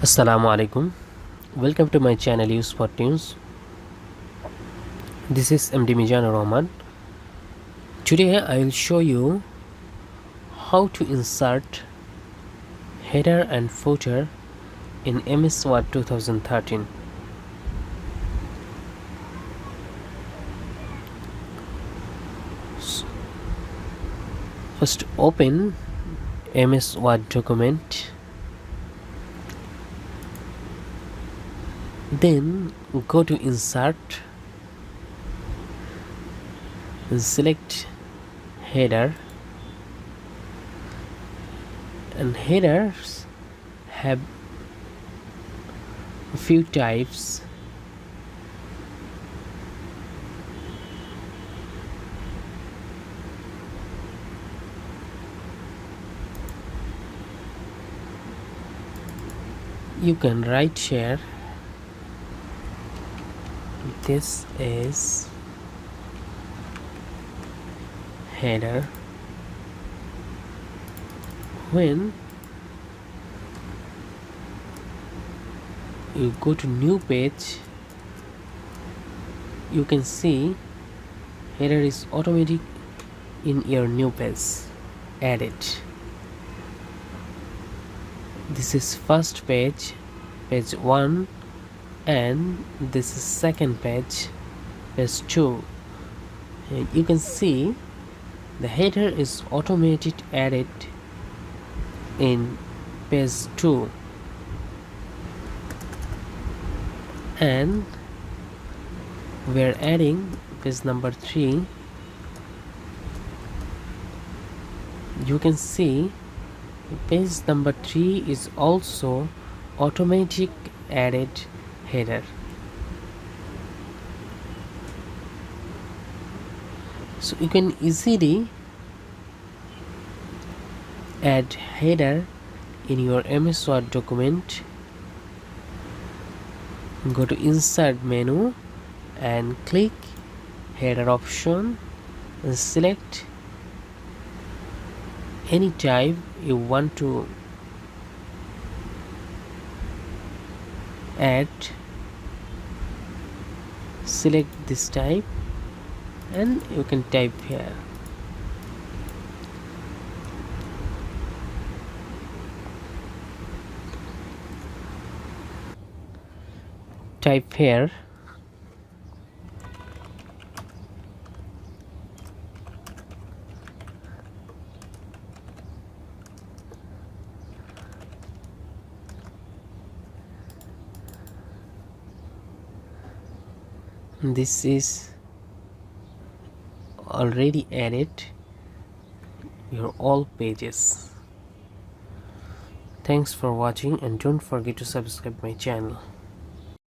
Assalamu alaikum. Welcome to my channel Use for Tunes. This is MD Mizanur Rahman. Today I will show you how to insert header and footer in MS Word 2013. First open MS Word document. Then go to insert and select header, and headers have a few types. You can write here. This is header. When you go to new page, you can see header is automatic in your new page. Add it. This is first page, page 1, and this is second page, page 2. And you can see the header is automated added in page 2, and we are adding page number 3. You can see page number 3 is also automatic added header. So you can easily add header in your MS Word document. Go to insert menu and click header option and select any type you want to add. Select this type and you can type here. Type here. This is already added your all pages. Thanks for watching, and don't forget to subscribe my channel.